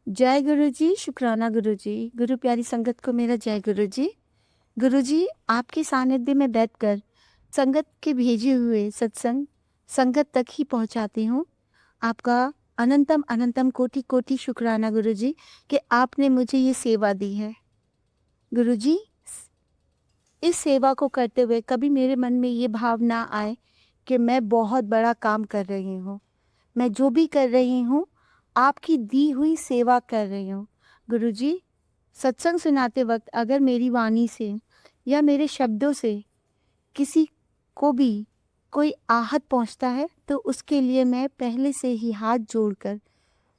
जय गुरु जी, शुक्राना गुरु जी। गुरु प्यारी संगत को मेरा जय गुरु जी। गुरु जी, आपके सानिध्य में बैठकर संगत के भेजे हुए सत्संग संगत तक ही पहुंचाती हूँ। आपका अनंतम अनंतम कोटि कोटि शुक्राना गुरु जी कि आपने मुझे ये सेवा दी है। गुरु जी, इस सेवा को करते हुए कभी मेरे मन में ये भाव ना आए कि मैं बहुत बड़ा काम कर रही हूँ। मैं जो भी कर रही हूँ, आपकी दी हुई सेवा कर रही हूँ। गुरुजी, सत्संग सुनाते वक़्त अगर मेरी वाणी से या मेरे शब्दों से किसी को भी कोई आहत पहुँचता है, तो उसके लिए मैं पहले से ही हाथ जोड़कर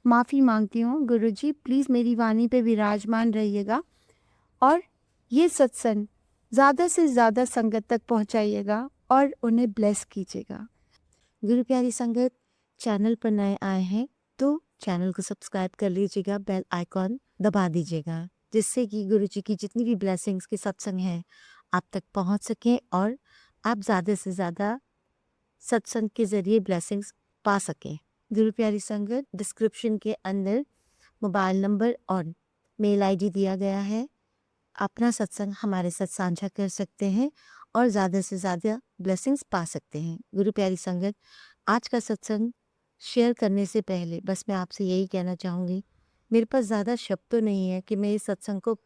माफ़ी माँगती हूँ। गुरुजी, प्लीज़ मेरी वाणी पे विराजमान रहिएगा और ये सत्संग ज़्यादा से ज़्यादा संगत तक पहुँचाइएगा और उन्हें ब्लेस कीजिएगा। गुरु प्यारी संगत, चैनल पर नए आए हैं तो चैनल को सब्सक्राइब कर लीजिएगा, बेल आइकॉन दबा दीजिएगा, जिससे कि गुरु जी की जितनी भी ब्लेसिंग्स के सत्संग हैं आप तक पहुंच सकें और आप ज़्यादा से ज़्यादा सत्संग के ज़रिए ब्लेसिंग्स पा सकें। गुरु प्यारी संगत, डिस्क्रिप्शन के अंदर मोबाइल नंबर और मेल आईडी दिया गया है। अपना सत्संग हमारे साथ साझा कर सकते हैं और ज़्यादा से ज़्यादा ब्लेसिंग्स पा सकते हैं। गुरु प्यारी संगत, आज का सत्संग शेयर करने से पहले बस मैं आपसे यही कहना चाहूँगी, मेरे पास ज़्यादा शब्द तो नहीं है कि मैं इस सत्संग को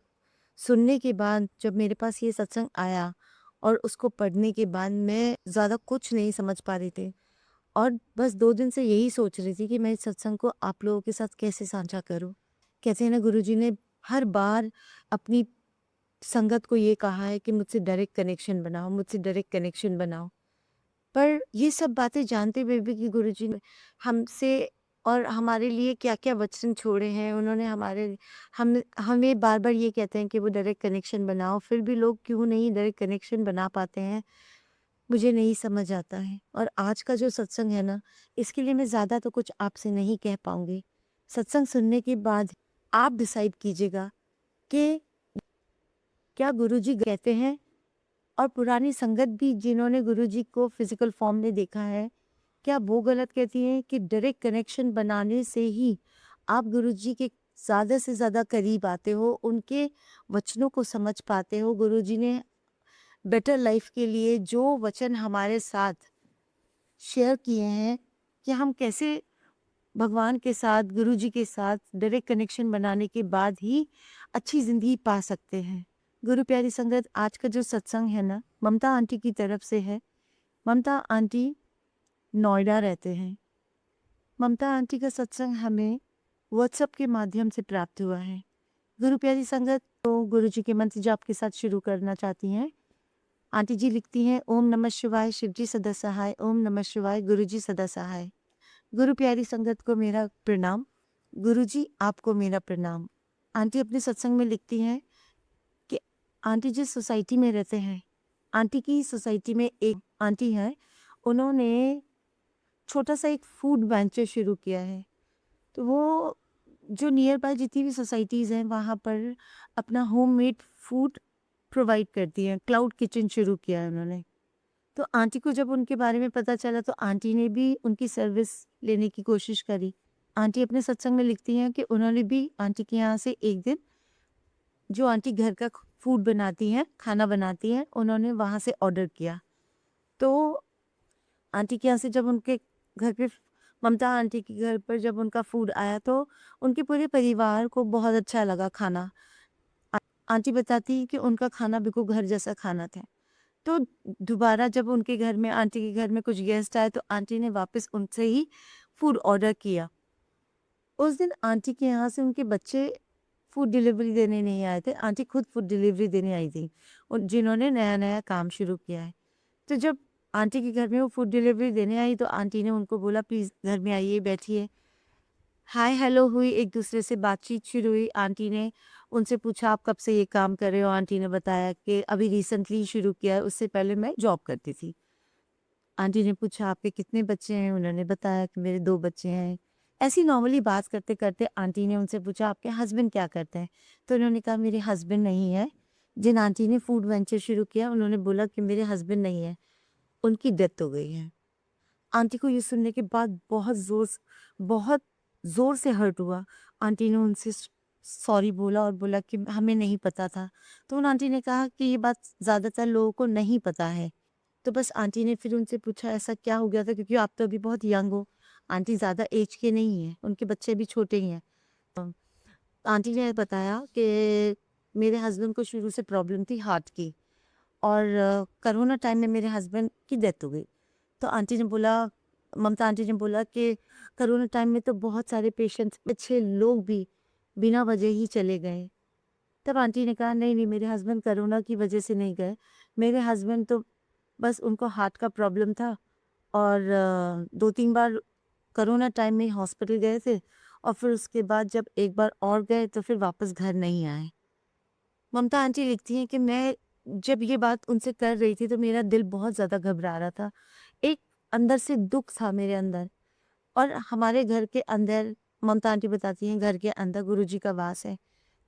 सुनने के बाद जब मेरे पास ये सत्संग आया और उसको पढ़ने के बाद मैं ज़्यादा कुछ नहीं समझ पा रही थी और बस 2 दिन से यही सोच रही थी कि मैं इस सत्संग को आप लोगों के साथ कैसे साझा करूँ। कहते हैं ना, गुरुजी ने हर बार अपनी संगत को ये कहा है कि मुझसे डायरेक्ट कनेक्शन बनाओ, मुझसे डायरेक्ट कनेक्शन बनाओ। पर ये सब बातें जानते हुए भी कि गुरुजी ने हमसे और हमारे लिए क्या-क्या वचन छोड़े हैं, उन्होंने हम हमें बार-बार ये कहते हैं कि वो डायरेक्ट कनेक्शन बनाओ, फिर भी लोग क्यों नहीं डायरेक्ट कनेक्शन बना पाते हैं, मुझे नहीं समझ आता है। और आज का जो सत्संग है ना, इसके लिए मैं ज़्यादा तो कुछ आपसे नहीं कह पाऊँगी। सत्संग सुनने के बाद आप डिसाइड कीजिएगा कि क्या गुरुजी कहते हैं और पुरानी संगत भी जिन्होंने गुरुजी को फिजिकल फॉर्म में देखा है, क्या वो गलत कहती हैं कि डायरेक्ट कनेक्शन बनाने से ही आप गुरुजी के ज़्यादा से ज़्यादा करीब आते हो, उनके वचनों को समझ पाते हो। गुरुजी ने बेटर लाइफ के लिए जो वचन हमारे साथ शेयर किए हैं कि हम कैसे भगवान के साथ, गुरुजी के साथ डायरेक्ट कनेक्शन बनाने के बाद ही अच्छी ज़िंदगी पा सकते हैं। गुरु प्यारी संगत, आज का जो सत्संग है ना, ममता आंटी की तरफ से है। ममता आंटी नोएडा रहते हैं। ममता आंटी का सत्संग हमें व्हाट्सएप के माध्यम से प्राप्त हुआ है। गुरु प्यारी संगत, तो गुरुजी के मंत्र जाप के साथ शुरू करना चाहती हैं। आंटी जी लिखती हैं, ओम नमः शिवाय, शिव जी सदा सहाय, ओम नमः शिवाय, गुरु जी सदा सहाय। गुरु प्यारी संगत को मेरा प्रणाम। गुरुजी, आपको मेरा प्रणाम। आंटी अपने सत्संग में लिखती हैं कि आंटी जिस सोसाइटी में रहते हैं, आंटी की सोसाइटी में एक आंटी हैं, उन्होंने छोटा-सा एक फूड वेंचर शुरू किया है। तो वो जो नियर बाय जितनी भी सोसाइटीज़ हैं, वहाँ पर अपना होममेड फूड प्रोवाइड करती हैं। क्लाउड किचन शुरू किया है उन्होंने। तो आंटी को जब उनके बारे में पता चला तो आंटी ने भी उनकी सर्विस लेने की कोशिश करी। आंटी अपने सत्संग में लिखती हैं कि उन्होंने भी आंटी के यहाँ से एक दिन जो आंटी घर का फूड बनाती हैं, खाना बनाती हैं, उन्होंने वहाँ से ऑर्डर किया। तो आंटी के यहाँ से जब उनके घर पे ममता आंटी के घर पर जब उनका फूड आया तो उनके पूरे परिवार को बहुत अच्छा लगा खाना। आ आंटी बताती हैं कि उनका खाना बिल्कुल घर जैसा खाना था। तो दोबारा जब उनके घर में आंटी के घर में कुछ गेस्ट आए तो आंटी ने वापस उनसे ही फूड ऑर्डर किया। उस दिन आंटी के यहाँ से उनके बच्चे फूड डिलीवरी देने नहीं आए थे, आंटी खुद फूड डिलीवरी देने आई थी, उन जिन्होंने नया-नया काम शुरू किया है। तो जब आंटी के घर में वो फूड डिलीवरी देने आई तो आंटी ने उनको बोला, प्लीज़ घर में आइए, बैठिए। हाय हेलो हुई, एक-दूसरे से बातचीत शुरू हुई। आंटी ने उनसे पूछा, आप कब से ये काम कर रहे हो? आंटी ने बताया कि अभी रिसेंटली शुरू किया है, उससे पहले मैं जॉब करती थी। आंटी ने पूछा, आपके कितने बच्चे हैं? उन्होंने बताया कि मेरे 2 बच्चे हैं। ऐसी नॉर्मली बात करते-करते आंटी ने उनसे पूछा, आपके हस्बैंड क्या करते हैं? तो उन्होंने कहा, मेरे हस्बैंड नहीं है। जिन आंटी ने फूड वेंचर शुरू किया, उन्होंने बोला कि मेरे हस्बैंड नहीं है, उनकी डेथ हो गई है। आंटी को ये सुनने के बाद बहुत ज़ोर से हर्ट हुआ। आंटी ने उनसे सॉरी बोला और बोला कि हमें नहीं पता था। तो उन आंटी ने कहा कि ये बात ज़्यादातर लोगों को नहीं पता है। तो बस आंटी ने फिर उनसे पूछा ऐसा क्या हो गया था, क्योंकि आप तो अभी बहुत यंग हो। आंटी ज़्यादा एज के नहीं हैं, उनके बच्चे भी छोटे ही हैं। आंटी ने बताया कि मेरे हस्बैंड को शुरू से प्रॉब्लम थी हार्ट की, और कोरोना टाइम में मेरे हस्बैंड की डेथ हो गई। तो आंटी ने बोला, ममता आंटी ने बोला कि कोरोना टाइम में तो बहुत सारे पेशेंट्स, अच्छे लोग भी बिना वजह ही चले गए। तब आंटी ने कहा नहीं नहीं, मेरे हस्बैंड कोरोना की वजह से नहीं गए। मेरे हस्बैंड तो बस उनको हार्ट का प्रॉब्लम था, और 2-3 बार कोरोना टाइम में हॉस्पिटल गए थे, और फिर उसके बाद जब एक बार और गए तो फिर वापस घर नहीं आए। ममता आंटी लिखती हैं कि मैं जब ये बात उनसे कर रही थी तो मेरा दिल बहुत ज़्यादा घबरा रहा था। एक अंदर से दुःख था मेरे अंदर, और हमारे घर के अंदर, ममता आंटी बताती हैं, घर के अंदर गुरुजी का वास है।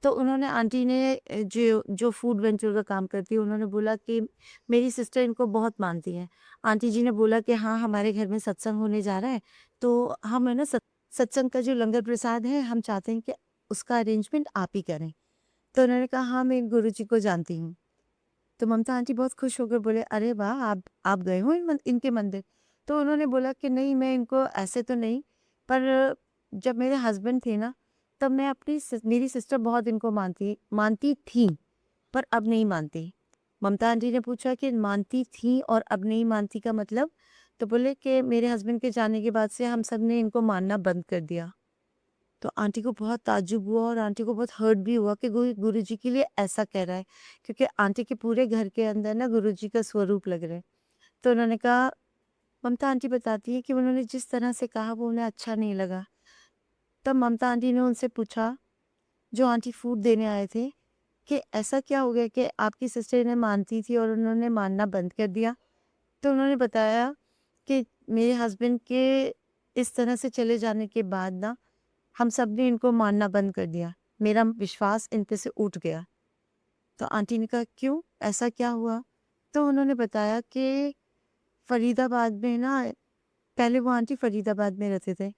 तो उन्होंने, आंटी ने जो जो फूड वेंचर का काम करती है, उन्होंने बोला कि मेरी सिस्टर इनको बहुत मानती है। आंटी जी ने बोला कि हाँ, हमारे घर में सत्संग होने जा रहा है, तो हम है ना सत्संग का जो लंगर प्रसाद है, हम चाहते हैं कि उसका अरेंजमेंट आप ही करें। तो उन्होंने कहा हाँ, मैं गुरुजी को जानती हूँ। तो ममता आंटी बहुत खुश होकर बोले, अरे वाह! आप गए हो इनके मंदिर? तो उन्होंने बोला कि नहीं, मैं इनको ऐसे तो नहीं, पर जब मेरे हस्बैंड थे ना, तब मैं मेरी सिस्टर बहुत इनको मानती मानती थी, पर अब नहीं मानती। ममता आंटी ने पूछा कि मानती थी और अब नहीं मानती का मतलब? तो बोले कि मेरे हस्बैंड के जाने के बाद से हम सब ने इनको मानना बंद कर दिया। तो आंटी को बहुत ताज्जुब हुआ, और आंटी को बहुत हर्ट भी हुआ कि गुरुजी के लिए ऐसा कह रहा है, क्योंकि आंटी के पूरे घर के अंदर ना गुरुजी का स्वरूप लग रहा है। तो उन्होंने कहा, ममता आंटी बताती है कि उन्होंने जिस तरह से कहा वो उन्हें अच्छा नहीं लगा। तब ममता आंटी ने उनसे पूछा, जो आंटी फूड देने आए थे, कि ऐसा क्या हो गया कि आपकी सिस्टर इन्हें मानती थी और उन्होंने मानना बंद कर दिया? तो उन्होंने बताया कि मेरे हस्बैंड के इस तरह से चले जाने के बाद ना, हम सब ने इनको मानना बंद कर दिया। मेरा विश्वास इन पे से उठ गया। तो आंटी ने कहा, क्यों? ऐसा क्या हुआ? तो उन्होंने बताया कि फरीदाबाद में ना, पहले वो आंटी फरीदाबाद में रहते थे।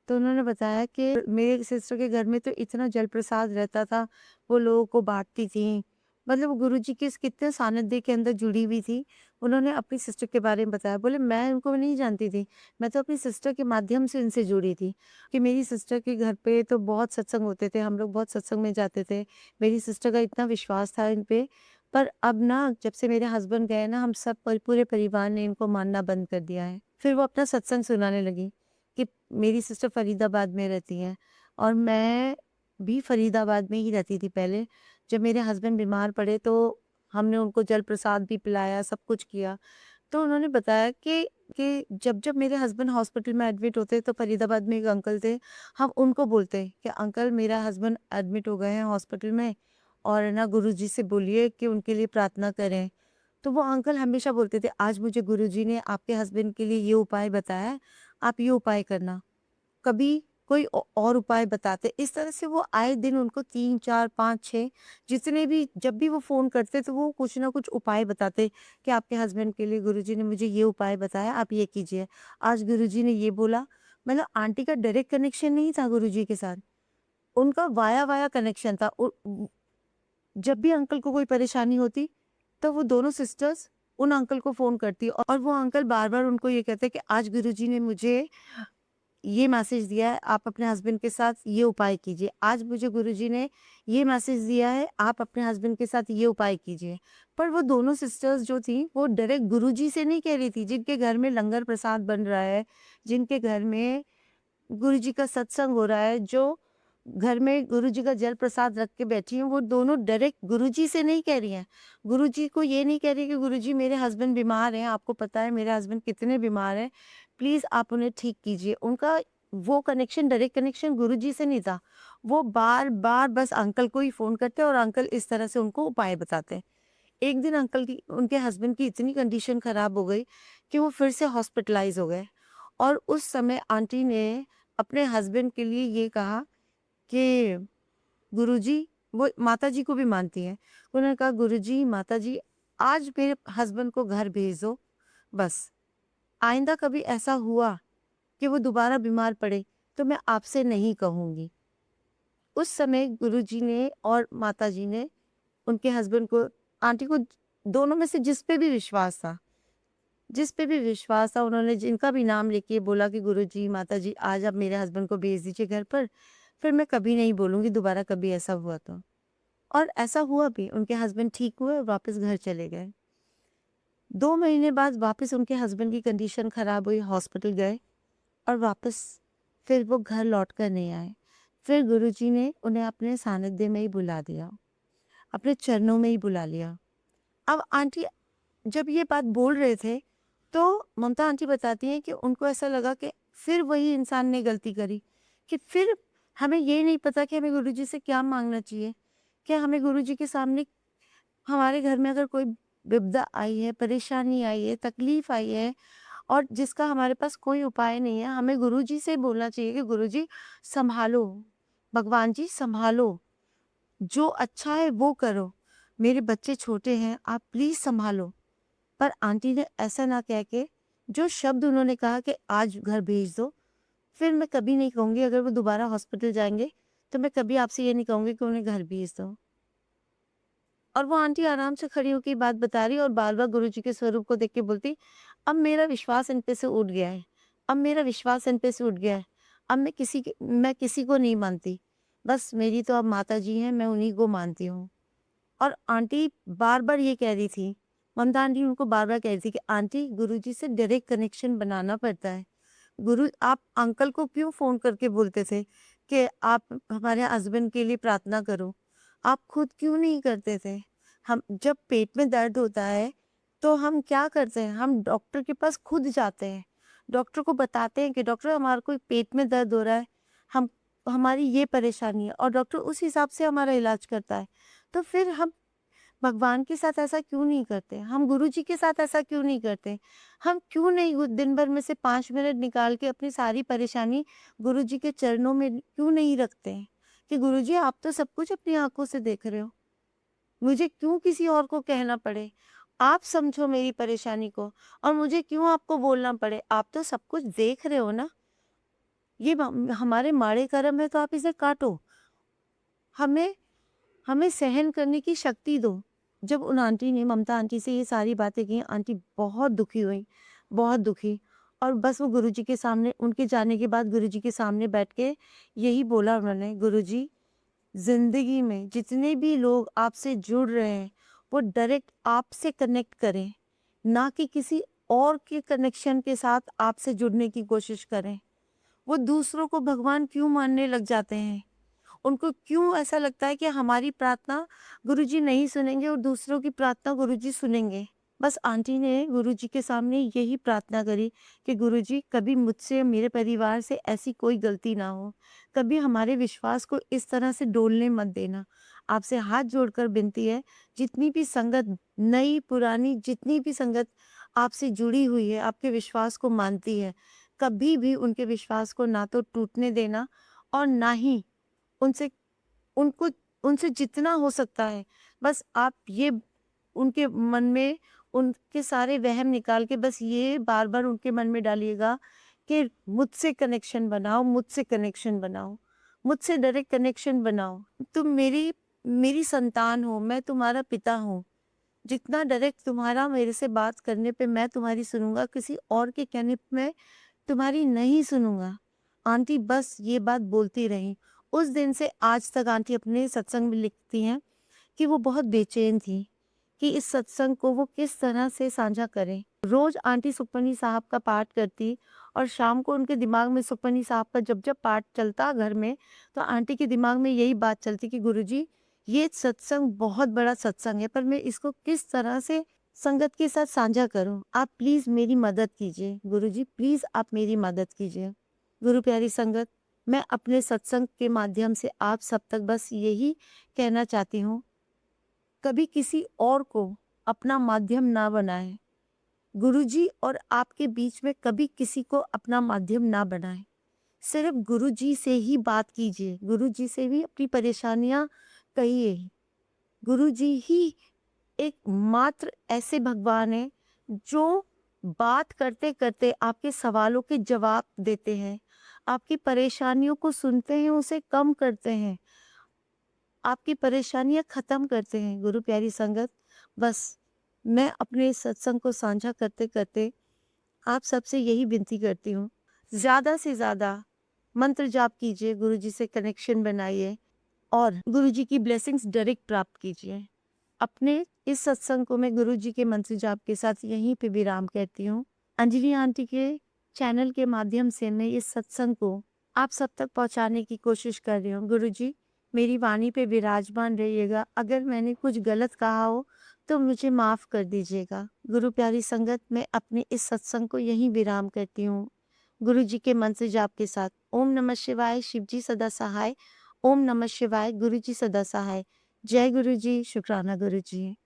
तो उन्होंने बताया कि मेरे सिस्टर के घर में तो इतना जल प्रसाद रहता था, वो लोगों को बाँटती थीं। मतलब वो गुरुजी के इस कितने सानिध्य के अंदर जुड़ी हुई थी। उन्होंने अपनी सिस्टर के बारे में बताया। बोले, मैं उनको नहीं जानती थी, मैं तो अपनी सिस्टर के माध्यम से इनसे जुड़ी थी, कि मेरी सिस्टर के घर पे तो बहुत सत्संग होते थे, हम लोग बहुत सत्संग में जाते थे। मेरी सिस्टर का इतना विश्वास था इन पे, पर अब ना जब से मेरे हस्बैंड गए ना, हम सब पूरे परिवार ने इनको मानना बंद कर दिया है। फिर वो अपना सत्संग सुनाने लगी कि मेरी सिस्टर फरीदाबाद में रहती हैं, और मैं भी फरीदाबाद में ही रहती थी पहले। जब मेरे हस्बैंड बीमार पड़े तो हमने उनको जल प्रसाद भी पिलाया, सब कुछ किया। तो उन्होंने बताया कि जब मेरे हस्बैंड हॉस्पिटल में एडमिट होते तो फरीदाबाद में एक अंकल थे, हम उनको बोलते कि अंकल, मेरा हस्बैंड एडमिट हो गए हैं हॉस्पिटल में, और ना गुरुजी से बोलिए कि उनके लिए प्रार्थना करें। तो वो अंकल हमेशा बोलते थे, आज मुझे गुरुजी ने आपके हस्बैंड के लिए ये उपाय बताया है, आप ये उपाय करना। कभी कोई और उपाय बताते। इस तरह से वो आए दिन उनको 3, 4, 5, 6 जितने भी, जब भी वो फ़ोन करते तो वो कुछ ना कुछ उपाय बताते कि आपके हस्बैंड के लिए गुरुजी ने मुझे ये उपाय बताया, आप ये कीजिए। आज गुरुजी ने ये बोला। मतलब आंटी का डायरेक्ट कनेक्शन नहीं था गुरुजी के साथ, उनका वाया वाया कनेक्शन था। जब भी अंकल को कोई परेशानी होती, तो वो दोनों सिस्टर्स उन अंकल को फ़ोन करती, और वो अंकल बार-बार उनको ये कहते कि आज गुरुजी ने मुझे ये मैसेज दिया है, आप अपने हस्बैंड के साथ ये उपाय कीजिए। आज मुझे गुरुजी ने ये मैसेज दिया है, आप अपने हस्बैंड के साथ ये उपाय कीजिए। पर वो दोनों सिस्टर्स जो थीं, वो डायरेक्ट गुरुजी से नहीं कह रही थी, जिनके घर में लंगर प्रसाद बन रहा है, जिनके घर में गुरुजी का सत्संग हो रहा है, जो घर में गुरुजी का जल प्रसाद रख के बैठी हैं, वो दोनों डायरेक्ट गुरुजी से नहीं कह रही हैं। गुरुजी को ये नहीं कह रही कि गुरुजी, मेरे हस्बैंड बीमार हैं, आपको पता है मेरे हस्बैंड कितने बीमार हैं, प्लीज़ आप उन्हें ठीक कीजिए। उनका वो कनेक्शन, डायरेक्ट कनेक्शन गुरुजी से नहीं था। वो बार-बार बस अंकल को ही फ़ोन करते और अंकल इस तरह से उनको उपाय बताते। एक दिन अंकल की, उनके हस्बैंड की इतनी कंडीशन खराब हो गई कि वो फिर से हॉस्पिटलाइज़ हो गए, और उस समय आंटी ने अपने हस्बैंड के लिए ये कहा कि गुरुजी, वो माताजी को भी मानती हैं। उन्होंने कहा, गुरुजी, माताजी, आज मेरे हस्बैंड को घर भेज दो बस। आइंदा कभी ऐसा हुआ कि वो दोबारा बीमार पड़े, तो मैं आपसे नहीं कहूँगी। उस समय गुरुजी ने और माताजी ने उनके हस्बैंड को, आंटी को, दोनों में से जिस पे भी विश्वास था उन्होंने जिनका भी नाम लेके बोला कि गुरुजी, माताजी आज आप मेरे हस्बैंड को भेज दीजिए घर पर, फिर मैं कभी नहीं बोलूँगी दोबारा कभी ऐसा हुआ तो। और ऐसा हुआ भी, उनके हस्बैंड ठीक हुए और वापस घर चले गए। 2 महीने बाद वापस उनके हस्बैंड की कंडीशन खराब हुई, हॉस्पिटल गए और वापस फिर वो घर लौट कर नहीं आए। फिर गुरुजी ने उन्हें अपने सानिध्य में ही बुला दिया, अपने चरणों में ही बुला लिया। अब आंटी जब ये बात बोल रहे थे, तो ममता आंटी बताती हैं कि उनको ऐसा लगा कि फिर वही इंसान ने गलती करी, कि फिर हमें ये नहीं पता कि हमें गुरुजी से क्या माँगना चाहिए। क्या हमें गुरुजी के सामने, हमारे घर में अगर कोई विपदा आई है, परेशानी आई है, तकलीफ़ आई है और जिसका हमारे पास कोई उपाय नहीं है, हमें गुरुजी से बोलना चाहिए कि गुरुजी सँभालो, भगवान जी सँभालो, जो अच्छा है वो करो, मेरे बच्चे छोटे हैं, आप प्लीज़ सँभालो। पर आंटी ने ऐसा ना कह के जो शब्द उन्होंने कहा कि आज घर भेज दो, फिर मैं कभी नहीं कहूँगी, अगर वो दोबारा हॉस्पिटल जाएँगे, तो मैं कभी आपसे ये नहीं कहूँगी कि उन्हें घर भेज दो। और वो आंटी आराम से खड़ी होके बात बता रही और बार-बार गुरुजी के स्वरूप को देख के बोलती, अब मेरा विश्वास इन पे से उठ गया है, अब मेरा विश्वास इन पे से उठ गया है, अब मैं किसी को नहीं मानती, बस मेरी तो अब माताजी हैं, मैं उन्हीं को मानती हूँ। और आंटी बार-बार ये कह रही थी, ममता आंटी उनको बार-बार कह रही थी कि आंटी गुरुजी से डायरेक्ट कनेक्शन बनाना पड़ता है। आप अंकल को क्यों फ़ोन करके बोलते थे कि आप हमारे हस्बैंड के लिए प्रार्थना करो? आप खुद क्यों नहीं करते थे? हम जब पेट में दर्द होता है, तो हम क्या करते हैं? हम डॉक्टर के पास खुद जाते हैं। डॉक्टर को बताते हैं कि डॉक्टर हमारे को पेट में दर्द हो रहा है, हम हमारी ये परेशानी है और डॉक्टर उस हिसाब से हमारा इलाज करता है। तो फिर हम भगवान के साथ ऐसा क्यों नहीं करते? हम गुरुजी के साथ ऐसा क्यों नहीं करते? हम क्यों नहीं दिन भर में से 5 मिनट निकाल के अपनी सारी परेशानी गुरुजी के चरणों में क्यों नहीं रखते हैं? कि गुरुजी आप तो सब कुछ अपनी आँखों से देख रहे हो। मुझे क्यों किसी और को कहना पड़े? आप समझो मेरी परेशानी को और मुझे क्यों आपको बोलना पड़े? आप तो सब कुछ देख रहे हो ना। ये हमारे माड़े कर्म है तो आप इसे काटो। हमें हमें सहन करने की शक्ति दो। जब उन आंटी ने ममता आंटी से ये सारी बातें की, आंटी बहुत दुखी हुई, बहुत दुखी। और बस वो गुरुजी के सामने, उनके जाने के बाद गुरुजी के सामने बैठ के यही बोला उन्होंने, गुरुजी ज़िंदगी में जितने भी लोग आपसे जुड़ रहे हैं, वो डायरेक्ट आपसे कनेक्ट करें, ना कि किसी और के कनेक्शन के साथ आपसे जुड़ने की कोशिश करें। वो दूसरों को भगवान क्यों मानने लग जाते हैं? उनको क्यों ऐसा लगता है कि हमारी प्रार्थना गुरुजी नहीं सुनेंगे और दूसरों की प्रार्थना गुरुजी सुनेंगे। बस आंटी ने गुरुजी के सामने यही प्रार्थना करी कि गुरुजी कभी मुझसे या मेरे परिवार से ऐसी कोई गलती ना हो। कभी हमारे विश्वास को इस तरह से डोलने मत देना। आपसे हाथ जोड़कर विनती है, जितनी भी संगत, नई पुरानी जितनी भी संगत आपसे जुड़ी हुई है, आपके विश्वास को मानती है, कभी भी उनके विश्वास को ना तो टूटने देना और ना ही उनसे उनको उनसे जितना हो सकता है, बस आप ये उनके मन में उनके सारे वहम निकाल के बस ये बार-बार उनके मन में डालिएगा कि मुझसे कनेक्शन बनाओ, मुझसे कनेक्शन बनाओ, मुझसे डायरेक्ट कनेक्शन बनाओ। तुम मेरी संतान हो, मैं तुम्हारा पिता हूँ। जितना डायरेक्ट तुम्हारा मेरे से बात करने पे मैं तुम्हारी सुनूँगा, किसी और के कहने पे मैं तुम्हारी नहीं सुनूँगा। आंटी बस ये बात बोलती रहीं। उस दिन से आज तक आंटी अपने सत्संग में लिखती हैं कि वो बहुत बेचैन थी कि इस सत्संग को वो किस तरह से साझा करें। रोज़ आंटी सुखमनी साहब का पाठ करती और शाम को उनके दिमाग में सुखमनी साहब का जब-जब पाठ चलता घर में, तो आंटी के दिमाग में यही बात चलती कि गुरुजी ये सत्संग बहुत बड़ा सत्संग है, पर मैं इसको किस तरह से संगत के साथ साझा करूँ? आप प्लीज़ मेरी मदद कीजिए। गुरुजी प्लीज़ आप मेरी मदद कीजिए। गुरु प्यारी संगत, मैं अपने सत्संग के माध्यम से आप सब तक बस यही कहना चाहती हूँ, कभी किसी और को अपना माध्यम ना बनाएं। गुरुजी और आपके बीच में कभी किसी को अपना माध्यम ना बनाएं। सिर्फ गुरुजी से ही बात कीजिए, गुरुजी से भी अपनी परेशानियां कहिए। गुरुजी ही एकमात्र ऐसे भगवान हैं जो बात करते-करते आपके सवालों के जवाब देते हैं। आपकी परेशानियों को सुनते हैं, उसे कम करते हैं, आपकी परेशानियाँ ख़त्म करते हैं। गुरु प्यारी संगत, बस मैं अपने इस सत्संग को साझा करते-करते आप सबसे यही विनती करती हूँ, ज़्यादा से ज़्यादा मंत्र जाप कीजिए, गुरुजी से कनेक्शन बनाइए और गुरुजी की ब्लेसिंग्स डायरेक्ट प्राप्त कीजिए। अपने इस सत्संग को मैं गुरुजी के मंत्र जाप के साथ यहीं पे विराम कहती हूँ। अंजलि आंटी के चैनल के माध्यम से मैं इस सत्संग को आप सब तक पहुँचाने की कोशिश कर रही हूँ। गुरुजी, मेरी वाणी पे विराजमान रहिएगा। अगर मैंने कुछ गलत कहा हो तो मुझे माफ़ कर दीजिएगा। गुरु प्यारी संगत, मैं अपने इस सत्संग को यहीं विराम करती हूँ। गुरुजी के मंत्र जाप के साथ ओम नमः शिवाय, शिवजी सदा सहाय। ओम नमः शिवाय, गुरुजी सदा सहाय। जय गुरुजी, शुक्राना गुरुजी।